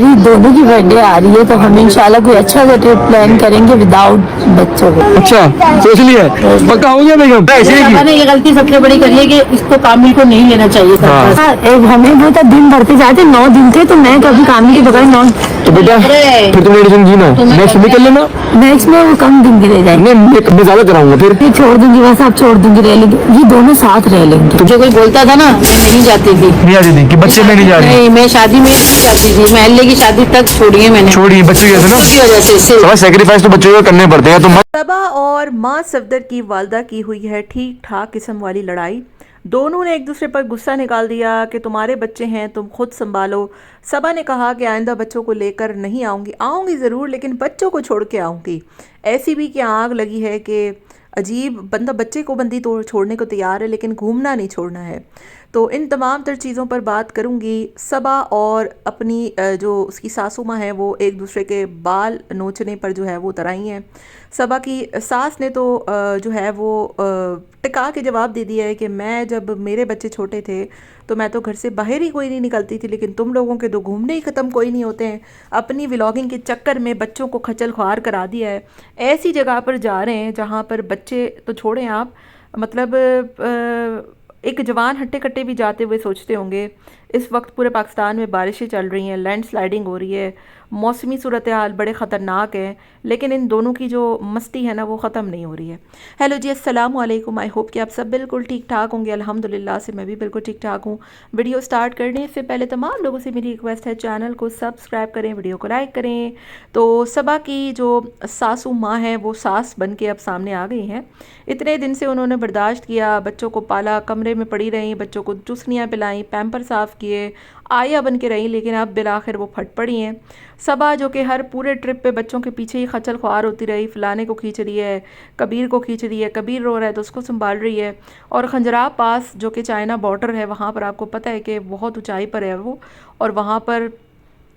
हमारी दोनों की बर्थडे आ रही है, तो हम इंशाल्लाह कोई अच्छा सा ट्रिप प्लान करेंगे विदाउट बच्चों के। अच्छा सोच लिया है, पक्का हो गया बेगम? ऐसे ही मैंने ये गलती सबसे बड़ी करी है कि इसको कामिल को नहीं लेना चाहिए था। हाँ। हमें वो था दिन भर के जाते 9 दिन थे, तो मैं कभी काम के बगैर 9 तो बेटा फिर तुम मेडिसिन जी ना, नेक्स्ट भी कर लेना। नेक्स्ट में वो कम दिन की रह जाएंगे। नहीं मैं ज्यादा कराऊंगा फिर। ये छोड़ दूंगी, वैसे आप छोड़ दूंगी, रह लेंगे, ये दोनों साथ रह लेंगे। जो कोई बोलता था ना मैं नहीं जाती थी, नहीं आती थी कि बच्चे में नहीं जा रही? नहीं मैं शादी में नहीं जाती थी, महल्ले की शादी तक छोड़ी है मैंने, छोड़िए बच्चों की वजह की वजह से इससे। से सेक्रीफाइस तो बच्चों को करने पड़ते हैं। तो सबा और मां सफदर की वालदा की हुई है ठीक ठाक किस्म वाली लड़ाई। दोनों ने एक दूसरे पर गुस्सा निकाल दिया कि तुम्हारे बच्चे हैं तुम खुद संभालो। सबा ने कहा कि आइंदा बच्चों को लेकर नहीं आऊँगी ज़रूर, लेकिन बच्चों को छोड़ के आऊँगी। ऐसी भी कि आग लगी है कि अजीब बंदा बच्चे को बंदी तो छोड़ने को तैयार है, लेकिन घूमना नहीं छोड़ना है। तो इन तमाम तर चीज़ों पर बात करूँगी। सबा और अपनी जो उसकी सासू माँ है वो एक दूसरे के बाल नोचने पर जो है वो उतर आई हैं। सबा की सास ने तो जो है वो टिका के जवाब दे दिया है कि मैं जब मेरे बच्चे छोटे थे तो मैं तो घर से बाहर ही कोई नहीं निकलती थी, लेकिन तुम लोगों के तो घूमने ही ख़त्म कोई नहीं होते हैं। अपनी व्लॉगिंग के चक्कर में बच्चों को खचल ख्वार करा दिया है। ऐसी जगह पर जा रहे हैं जहाँ पर बच्चे तो छोड़ें आप, मतलब एक जवान हट्टे कट्टे भी जाते हुए सोचते होंगे। इस वक्त पूरे पाकिस्तान में बारिशें चल रही हैं, लैंड स्लाइडिंग हो रही है, मौसमी सूरत हाल बड़े ख़तरनाक है, लेकिन इन दोनों की जो मस्ती है ना वो ख़त्म नहीं हो रही है। हेलो जी, अस्सलाम वालेकुम। आई होप कि आप सब बिल्कुल ठीक ठाक होंगे। अल्हम्दुलिल्लाह से मैं भी बिल्कुल ठीक ठाक हूँ। वीडियो स्टार्ट करने से पहले तमाम लोगों से मेरी रिक्वेस्ट है, चैनल को सब्सक्राइब करें, वीडियो को लाइक करें। तो सबा की जो सासू माँ है वो सास बन के अब सामने आ गई हैं। इतने दिन से उन्होंने बर्दाश्त किया, बच्चों को पाला, कमरे में पड़ी रहीं, बच्चों को चुस्नियाँ पिलाई, पैम्पर साफ़ किए, आया बन के रहीं, लेकिन अब बिलाखिर वो फट पड़ी हैं। सबा जो कि हर पूरे ट्रिप पे बच्चों के पीछे ही खचल ख्वार होती रही, फलाने को खींच रही है, कबीर को खींच रही है, कबीर रो रहा है तो उसको संभाल रही है। और खंजराब पास जो कि चाइना बॉर्डर है, वहाँ पर आपको पता है कि बहुत ऊंचाई पर है वो, और वहाँ पर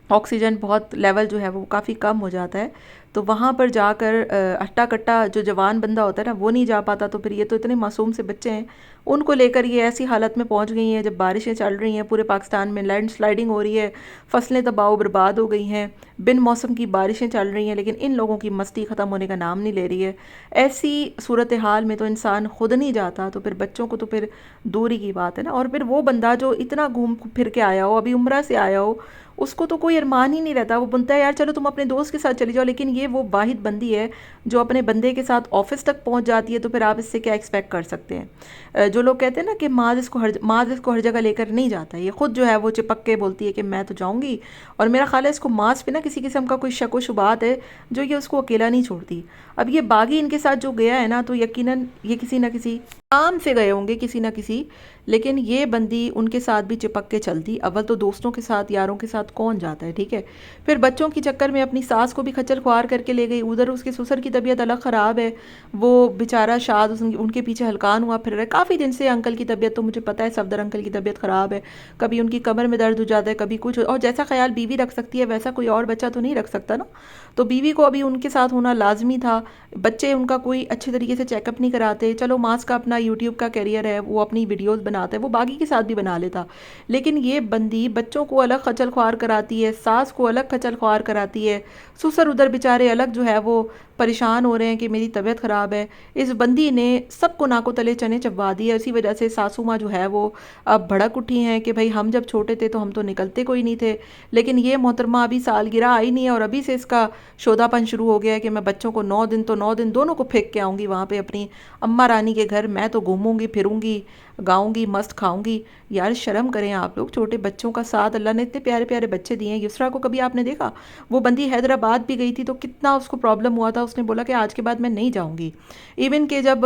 ऑक्सीजन बहुत लेवल जो है वो काफ़ी कम हो जाता है। तो वहाँ पर जाकर हट्टा कट्टा जो जवान बंदा होता है ना वो नहीं जा पाता। तो फिर ये तो इतने मासूम से बच्चे हैं, उनको लेकर ये ऐसी हालत में पहुँच गई हैं। जब बारिशें चल रही हैं, पूरे पाकिस्तान में लैंड स्लाइडिंग हो रही है, फसलें तबाह बर्बाद हो गई हैं, बिन मौसम की बारिशें चल रही हैं, लेकिन इन लोगों की मस्ती ख़त्म होने का नाम नहीं ले रही है। ऐसी सूरत हाल में तो इंसान खुद नहीं जाता, तो फिर बच्चों को तो फिर दूरी की बात है ना। और फिर वो बंदा जो इतना घूम फिर के आया हो, अभी उम्रा से आया हो, उसको तो कोई अरमान ही नहीं रहता। वो बोलता है यार चलो तुम अपने दोस्त के साथ चली जाओ, लेकिन ये वो वाहिद बंदी है जो अपने बंदे के साथ ऑफिस तक पहुंच जाती है। तो फिर आप इससे क्या एक्सपेक्ट कर सकते हैं? जो लोग कहते हैं ना कि माज इसको हर जगह लेकर नहीं जाता, ये खुद जो है वो चिपक के बोलती है कि मैं तो जाऊंगी। और मेरा ख्याल है इसको माज पे ना किसी किस्म का कोई शक व शुबात है जो ये उसको अकेला नहीं छोड़ती। अब ये बागी इनके साथ जो गया है ना, तो यकीनन ये किसी ना किसी काम से गए होंगे, किसी ना किसी, लेकिन ये बंदी उनके साथ भी चिपक के चलती। अव्वल तो दोस्तों के साथ यारों के साथ कौन जाता है, ठीक है। फिर बच्चों के चक्कर में अपनी सास को भी खच्चर ख्वार करके ले गई। उधर उसके ससुर की तबीयत अलग ख़राब है, वो बेचारा शाद उनके पीछे हलकान हुआ फिर रहा है काफ़ी दिन से। अंकल की तबीयत तो मुझे पता है, सफदर अंकल की तबीयत ख़राब है, कभी उनकी कमर में दर्द हो जाता है, कभी कुछ। और जैसा ख्याल बीवी रख सकती है वैसा कोई और बच्चा तो नहीं रख सकता ना। तो बीवी को अभी उनके साथ होना लाजमी था। बच्चे उनका कोई अच्छे तरीके से चेकअप नहीं कराते। चलो मास का अपना यूट्यूब का कैरियर है, वो अपनी वीडियोस बनाता है, वो बागी के साथ भी बना लेता, लेकिन ये बंदी बच्चों को अलग खचल ख्वार कराती है, सास को अलग खचल ख्वार कराती है, ससुर उधर बेचारे अलग जो है वो परेशान हो रहे हैं कि मेरी तबीयत ख़राब है। इस बंदी ने सबको नाको तले चने चबवा दिए। इसी वजह से सासू माँ जो है वो अब भड़क उठी हैं कि भाई हम जब छोटे थे तो हम तो निकलते कोई नहीं थे, लेकिन ये मोहतरमा अभी सालगिरह आई नहीं है और अभी से इसका शोधापन शुरू हो गया है कि मैं बच्चों को 9 दिन तो 9 दिन दोनों को फेंक के आऊँगी वहाँ पे अपनी अम्मा रानी के घर। मैं तो घूमूंगी फिरूंगी, गाऊंगी, मस्त खाऊंगी। यार शर्म करें आप लोग, छोटे बच्चों का साथ अल्लाह ने इतने प्यारे प्यारे बच्चे दिए हैं। युसरा को कभी आपने देखा? वो बंदी हैदराबाद भी गई थी तो कितना उसको प्रॉब्लम हुआ था, उसने बोला कि आज के बाद मैं नहीं जाऊंगी। इवन के जब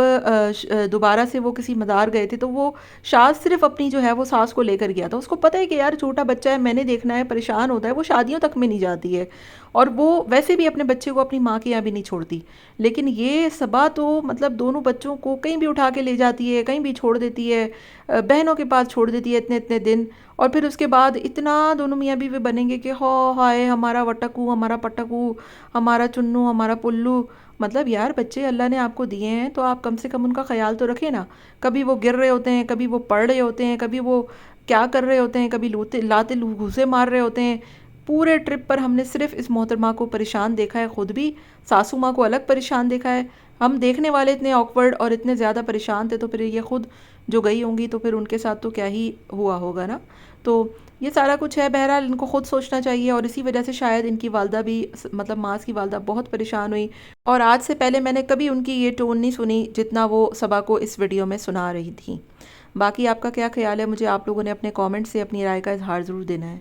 दोबारा से वो किसी मदार गए थे तो वो शाद सिर्फ अपनी जो है वो सास को लेकर गया था। उसको पता है कि यार छोटा बच्चा है, मैंने देखना है, परेशान होता है, वो शादियों तक में नहीं जाती है और वो वैसे भी अपने बच्चे को अपनी माँ के यहाँ भी नहीं छोड़ती। लेकिन ये सबा तो मतलब दोनों बच्चों को कहीं भी उठा के ले जाती है, कहीं भी छोड़ देती है, बहनों के पास छोड़ देती है इतने इतने दिन। और फिर उसके बाद इतना दोनों मियाँ बीवी बनेंगे कि हो हाय हमारा वटकू, हमारा पटकू, हमारा चुन्नू, हमारा पुल्लू। मतलब यार बच्चे अल्लाह ने आपको दिए हैं तो आप कम से कम उनका ख्याल तो रखें ना। कभी वो गिर रहे होते हैं, कभी वो पढ़ रहे होते हैं, कभी वो क्या कर रहे होते हैं, कभी लाते घूसे मार रहे होते हैं। پورے ٹرپ پر ہم نے صرف اس محترمہ کو پریشان دیکھا ہے، خود بھی ساسو ماں کو الگ پریشان دیکھا ہے. ہم دیکھنے والے اتنے آکورڈ اور اتنے زیادہ پریشان تھے، تو پھر یہ خود جو گئی ہوں گی تو پھر ان کے ساتھ تو کیا ہی ہوا ہوگا نا. تو یہ سارا کچھ ہے. بہرحال ان کو خود سوچنا چاہیے، اور اسی وجہ سے شاید ان کی والدہ بھی، مطلب ماس کی والدہ بہت پریشان ہوئی. اور آج سے پہلے میں نے کبھی ان کی یہ ٹون نہیں سنی جتنا وہ صبا کو اس ویڈیو میں سنا رہی تھیں. باقی آپ کا کیا خیال ہے؟ مجھے آپ لوگوں نے اپنے کامنٹ سے اپنی رائے کا اظہار ضرور دینا ہے.